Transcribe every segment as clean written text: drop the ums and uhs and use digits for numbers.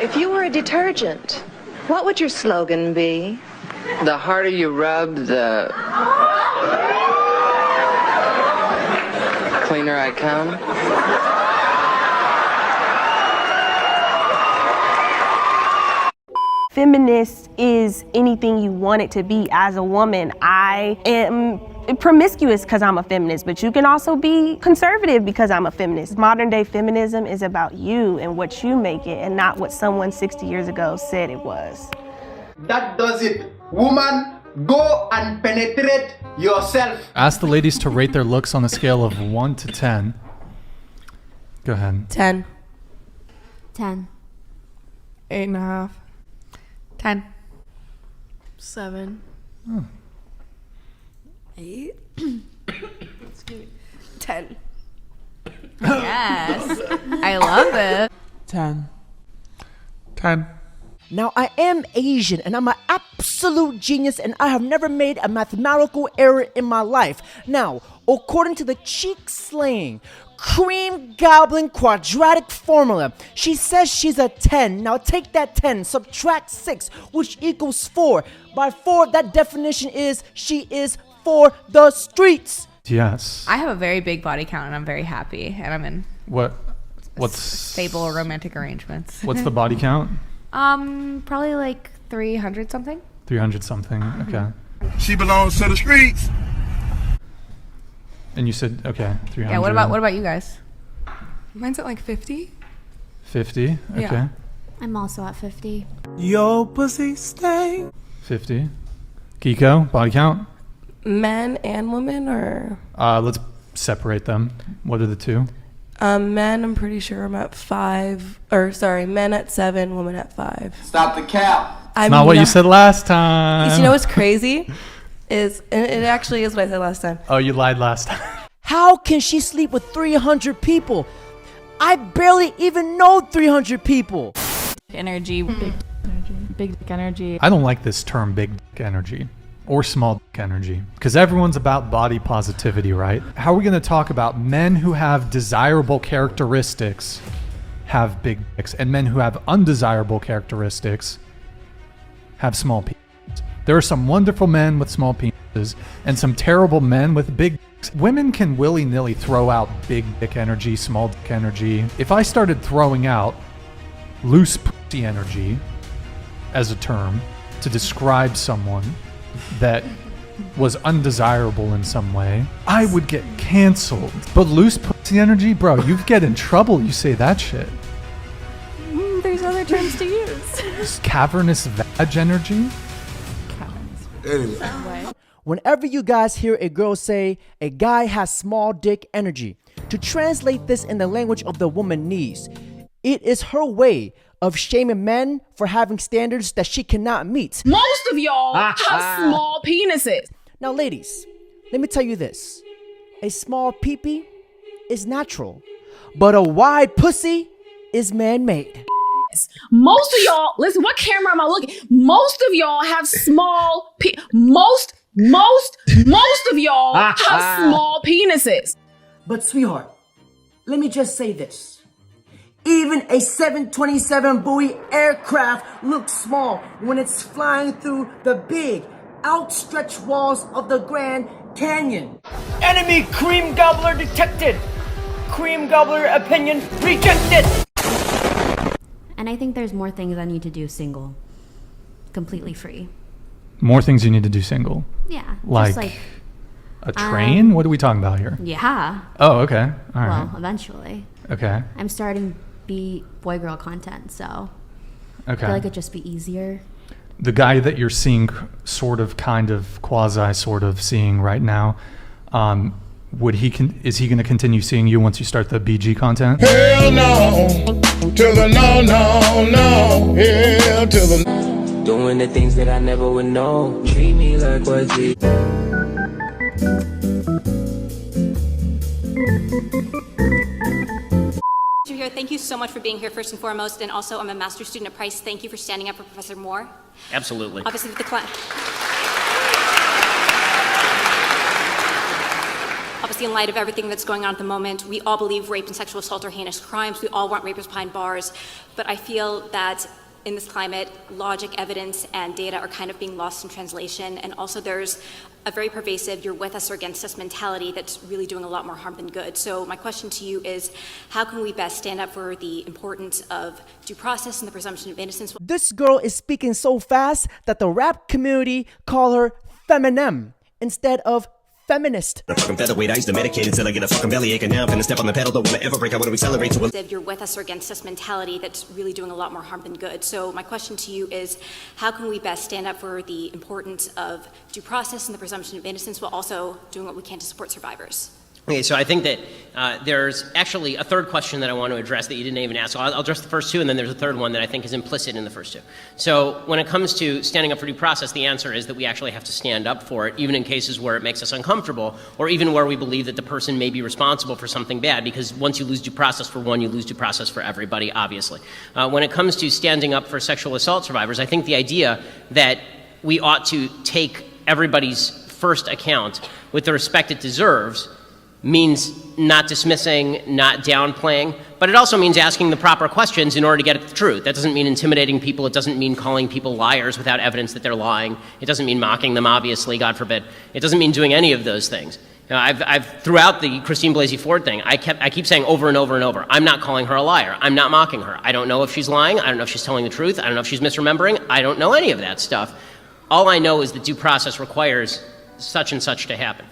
If you were a detergent, what would your slogan be? The harder you rub, the cleaner I come. Feminist is anything you want it to be. As a woman, I am promiscuous because I'm a feminist, but you can also be conservative because I'm a feminist. Modern day feminism is about you and what you make it, and not what someone 60 years ago said it was. That does it. Woman, go and penetrate yourself. Ask the ladies to rate their looks on a scale of 1 to 10. Go ahead. 10. 10. 8.5. 10. 7. Oh. 8. Excuse me. 10. Yes. I love it. 10. 10. Now, I am Asian and I'm an absolute genius and I have never made a mathematical error in my life. Now, according to the cheek slaying, cream goblin quadratic formula, she says she's a 10. Now take that 10, subtract 6, which equals 4. By 4, that definition is she is for the streets. Yes. I have a very big body count and I'm very happy, and I'm in What's stable romantic arrangements. What's the body count? Probably like 300 something. 300 something. Okay. She belongs to the streets. And you said, okay, 300. Yeah, what about you guys? Mine's at like 50. 50? Okay. Yeah. I'm also at 50. Your pussy stay. 50. Kiko, body count? Men and women, or? Let's separate them. What are the two? Men, I'm pretty sure I'm at 5. Or, sorry, men at 7, women at 5. Stop the cap. It's not what you said last time. You know what's crazy? It actually is what I said last time. Oh, you lied last time. How can she sleep with 300 people? I barely even know 300 people. Energy. Big dick energy. I don't like this term big dick energy or small dick energy because everyone's about body positivity, right? How are we going to talk about men who have desirable characteristics have big dicks and men who have undesirable characteristics have small penises? There are some wonderful men with small penises and some terrible men with big dicks. Women can willy-nilly throw out big dick energy, small dick energy. If I started throwing out loose pussy energy as a term to describe someone that was undesirable in some way, I would get canceled. But loose pussy energy, bro, you get in trouble you say that shit. There's other terms to use. Cavernous vag energy? Anyway. Whenever you guys hear a girl say a guy has small dick energy, to translate this in the language of the woman needs, it is her way of shaming men for having standards that she cannot meet. Most of y'all have small penises. Now, ladies, let me tell you this. A small peepee is natural, but a wide pussy is man-made. Most of y'all, listen, what camera am I looking? Most of y'all have small most of y'all have small penises. But sweetheart, let me just say this. Even a 727 Boeing aircraft looks small when it's flying through the big, outstretched walls of the Grand Canyon. Enemy cream gobbler detected. Cream gobbler opinion rejected. And I think there's more things I need to do single. Completely free. More things you need to do single? Yeah. Like, just like a train? What are we talking about here? Yeah. Oh, okay. All right. Well, eventually. Okay. I'm starting boy-girl content, so okay. I feel like it'd just be easier. The guy that you're seeing sort of, kind of, quasi sort of seeing right now, is he going to continue seeing you once you start the BG content? Hell no. To the no, no, no. Hell to the... Doing the things that I never would know. Treat me like what's it. Here. Thank you so much for being here first and foremost, and also I'm a master's student at Price. Thank you for standing up for Professor Moore. Absolutely. Obviously with the Obviously, in light of everything that's going on at the moment, we all believe rape and sexual assault are heinous crimes. We all want rapists behind bars. But I feel that in this climate, logic, evidence, and data are kind of being lost in translation. And also there's a very pervasive you're with us or against us mentality that's really doing a lot more harm than good. So my question to you is, how can we best stand up for the importance of due process and the presumption of innocence? This girl is speaking so fast that the rap community call her feminim instead of feminist. A fucking featherweight, I used to medicate until I get a fucking bellyache, and now I'm finna step on the pedal, don't wanna ever break, I wanna accelerate to a you're with us or against us mentality that's really doing a lot more harm than good. So my question to you is, how can we best stand up for the importance of due process and the presumption of innocence while also doing what we can to support survivors? Okay, so I think that there's actually a third question that I want to address that you didn't even ask. So I'll address the first two, and then there's a third one that I think is implicit in the first two. So when it comes to standing up for due process, the answer is that we actually have to stand up for it, even in cases where it makes us uncomfortable, or even where we believe that the person may be responsible for something bad, because once you lose due process for one, you lose due process for everybody, obviously. When it comes to standing up for sexual assault survivors, I think the idea that we ought to take everybody's first account with the respect it deserves means not dismissing, not downplaying, but it also means asking the proper questions in order to get at the truth. That doesn't mean intimidating people. It doesn't mean calling people liars without evidence that they're lying. It doesn't mean mocking them, obviously, God forbid. It doesn't mean doing any of those things. You know, I've throughout the Christine Blasey Ford thing, I keep saying over and over and over, I'm not calling her a liar. I'm not mocking her. I don't know if she's lying. I don't know if she's telling the truth. I don't know if she's misremembering. I don't know any of that stuff. All I know is that due process requires such and such to happen.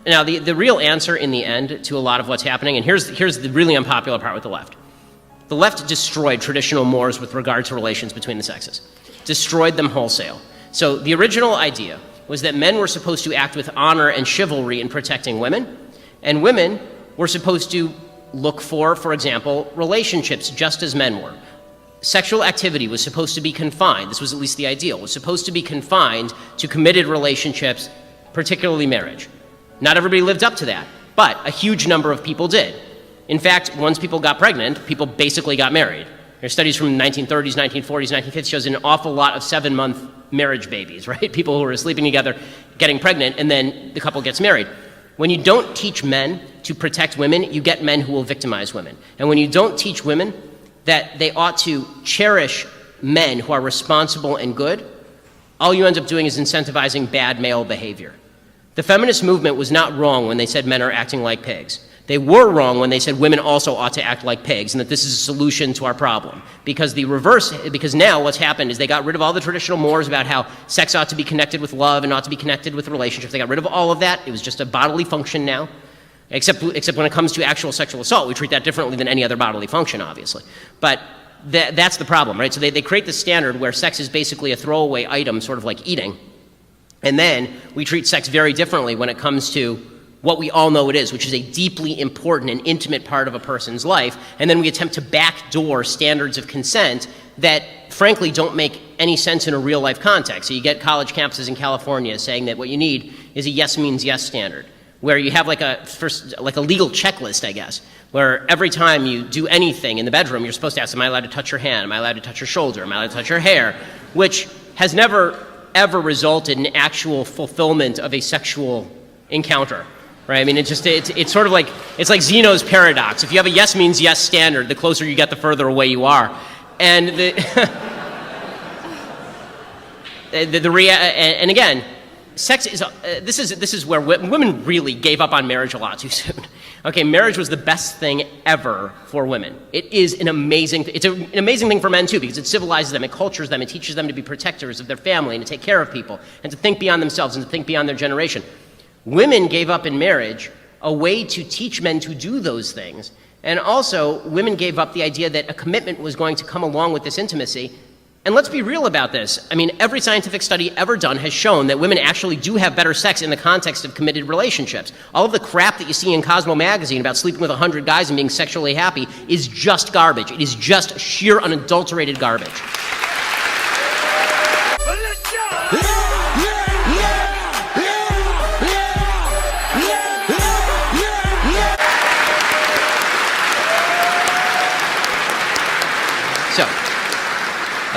Now, the real answer in the end to a lot of what's happening, and here's the really unpopular part with the left. The left destroyed traditional mores with regard to relations between the sexes. Destroyed them wholesale. So the original idea was that men were supposed to act with honor and chivalry in protecting women, and women were supposed to look for example, relationships just as men were. Sexual activity was supposed to be confined, this was at least the ideal, was supposed to be confined to committed relationships, particularly marriage. Not everybody lived up to that, but a huge number of people did. In fact, once people got pregnant, people basically got married. There's studies from the 1930s, 1940s, 1950s shows an awful lot of 7-month marriage babies, right? People who are sleeping together, getting pregnant, and then the couple gets married. When you don't teach men to protect women, you get men who will victimize women. And when you don't teach women that they ought to cherish men who are responsible and good, all you end up doing is incentivizing bad male behavior. The feminist movement was not wrong when they said men are acting like pigs. They were wrong when they said women also ought to act like pigs and that this is a solution to our problem. Because now what's happened is they got rid of all the traditional mores about how sex ought to be connected with love and ought to be connected with relationships. They got rid of all of that. It was just a bodily function now. Except when it comes to actual sexual assault, we treat that differently than any other bodily function, obviously. But that's the problem, right? So they create this standard where sex is basically a throwaway item, sort of like eating. And then we treat sex very differently when it comes to what we all know it is, which is a deeply important and intimate part of a person's life. And then we attempt to backdoor standards of consent that, frankly, don't make any sense in a real-life context. So you get college campuses in California saying that what you need is a yes means yes standard, where you have like a legal checklist, I guess, where every time you do anything in the bedroom, you're supposed to ask, am I allowed to touch your hand? Am I allowed to touch your shoulder? Am I allowed to touch your hair? Which has never ever resulted in actual fulfillment of a sexual encounter, right? I mean, it's sort of like, it's like Zeno's paradox. If you have a yes means yes standard, the closer you get, the further away you are. And and again, sex is, this is where women really gave up on marriage a lot too soon. Okay, marriage was the best thing ever for women. It is an amazing thing for men too, because it civilizes them, it cultures them, it teaches them to be protectors of their family and to take care of people and to think beyond themselves and to think beyond their generation. Women gave up in marriage a way to teach men to do those things. And also, women gave up the idea that a commitment was going to come along with this intimacy. And let's be real about this. I mean, every scientific study ever done has shown that women actually do have better sex in the context of committed relationships. All of the crap that you see in Cosmo magazine about sleeping with 100 guys and being sexually happy is just garbage. It is just sheer unadulterated garbage.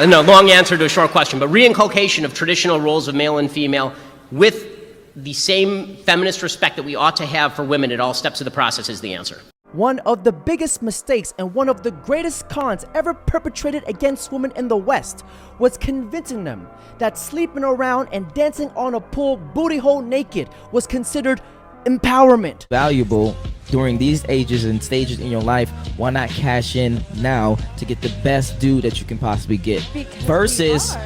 No, long answer to a short question, but reinculcation of traditional roles of male and female with the same feminist respect that we ought to have for women at all steps of the process is the answer. One of the biggest mistakes and one of the greatest cons ever perpetrated against women in the West was convincing them that sleeping around and dancing on a pool booty hole naked was considered empowerment. Valuable during these ages and stages in your life. Why not cash in now to get the best dude that you can possibly get? Versus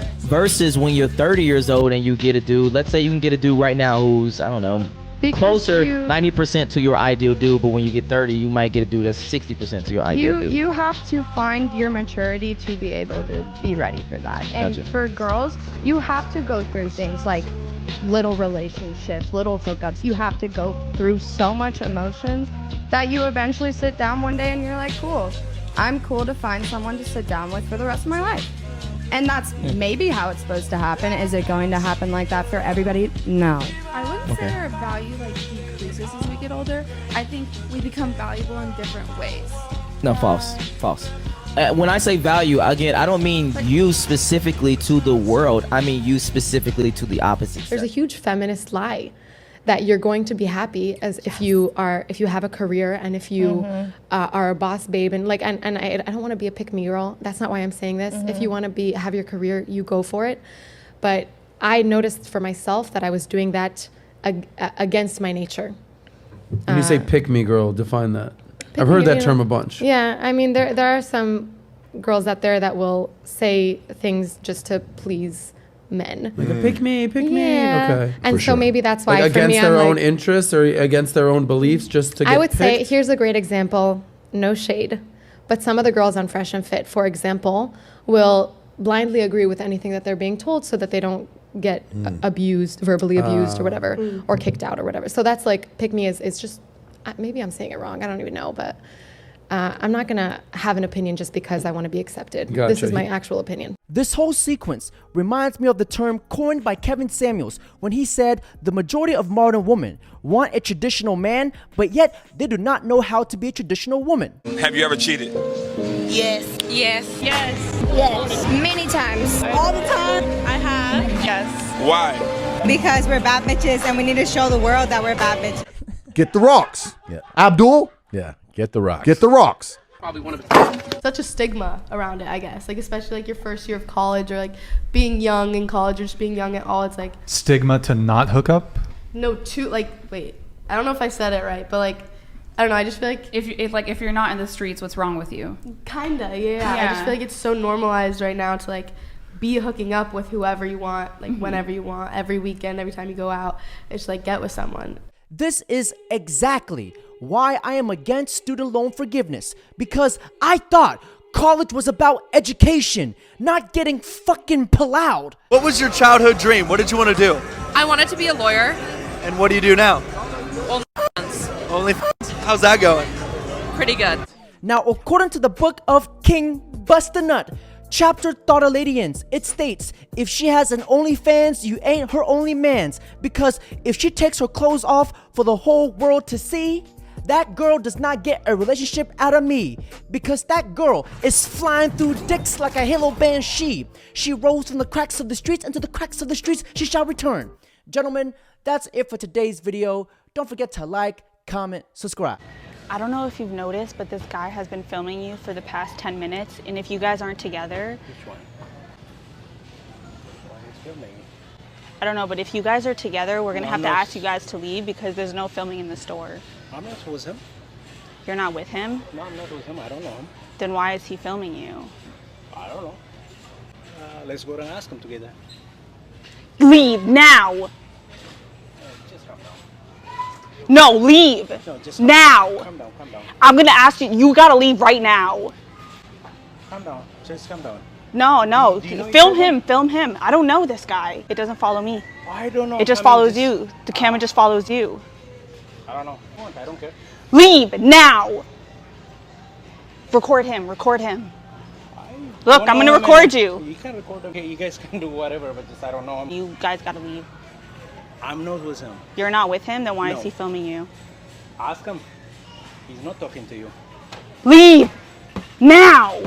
when you're 30 years old and you get a dude, let's say you can get a dude right now who's, I don't know, closer 90% to your ideal dude, but when you get 30 you might get a dude that's 60% to your ideal dude. You have to find your maturity to be able to be ready for that. And for girls, you have to go through things like little relationships, little hookups. You have to go through so much emotions that you eventually sit down one day and you're like, cool, I'm cool to find someone to sit down with for the rest of my life. And that's maybe how it's supposed to happen. Is it going to happen like that for everybody? No. I wouldn't say our value decreases as we get older. I think we become valuable in different ways. No, false. When I say value, again, I don't mean you specifically to the world. I mean you specifically to the opposite. There's a huge feminist lie that you're going to be happy as if you have a career and if you are a boss babe and I don't want to be a pick me girl. That's not why I'm saying this. If you want to have your career, you go for it. But I noticed for myself that I was doing that against my nature. When you say pick me girl, define that. I've heard that term a bunch. Yeah, I mean there are some girls out there that will say things just to please men. Like a pick me. Yeah. Okay. And so maybe that's why like for me, against their own interests or against their own beliefs, just to get I would picked? say here's a great example. No shade, but some of the girls on Fresh and Fit, for example, will blindly agree with anything that they're being told so that they don't get abused, verbally abused or whatever, or kicked out or whatever. So that's like pick me is just. Maybe I'm saying it wrong. I don't even know, but I'm not going to have an opinion just because I want to be accepted. Gotcha. This is my actual opinion. This whole sequence reminds me of the term coined by Kevin Samuels when he said the majority of modern women want a traditional man, but yet they do not know how to be a traditional woman. Have you ever cheated? Yes. Yes. Yes. Yes. Many times. All the time. I have. Yes. Why? Because we're bad bitches and we need to show the world that we're bad bitches. Get the rocks. Yeah. Abdul? Yeah. Get the rocks. Get the rocks. Probably one of such a stigma around it, I guess. Like especially like your first year of college or like being young in college or just being young at all. It's like stigma to not hook up? No, wait. I don't know if I said it right, but like I don't know. I just feel like if you're not in the streets, what's wrong with you? Kinda, yeah. I just feel like it's so normalized right now to like be hooking up with whoever you want, like whenever you want, every weekend, every time you go out. It's like get with someone. This is exactly why I am against student loan forgiveness, because I thought college was about education, not getting fucking plowed. What was your childhood dream? What did you want to do? I wanted to be a lawyer. And what do you do now? OnlyFans. OnlyFans. How's that going? Pretty good. Now, according to the book of King Busta Nut, Chapter Thoughtaladians, it states, if she has an OnlyFans, you ain't her only mans. Because if she takes her clothes off for the whole world to see, that girl does not get a relationship out of me. Because that girl is flying through dicks like a halo band she rose from the cracks of the streets, and to the cracks of the streets she shall return. Gentlemen, that's it for today's video. Don't forget to like, comment, subscribe. I don't know if you've noticed, but this guy has been filming you for the past 10 minutes, and if you guys aren't together... Which one? Why is filming? I don't know, but if you guys are together, we're going to have to ask you guys to leave because there's no filming in the store. I'm not with him. You're not with him? No, I'm not with him. I don't know him. Then why is he filming you? I don't know. Let's go and ask him together. Leave now! Just calm down. No, leave! No, just now! Calm down, calm down. I'm gonna ask you, you gotta leave right now. Calm down, just calm down. No, Do you know film him. I don't know this guy. It doesn't follow me. I don't know. It just follows you. The camera just follows you. I don't know. I don't care. Leave now! Record him. Look, I'm gonna record you. You can record, okay, you guys can do whatever, but just I don't know him. You guys gotta leave. I'm not with him. You're not with him? Then why is he filming you? Ask him. He's not talking to you. Leave! Now!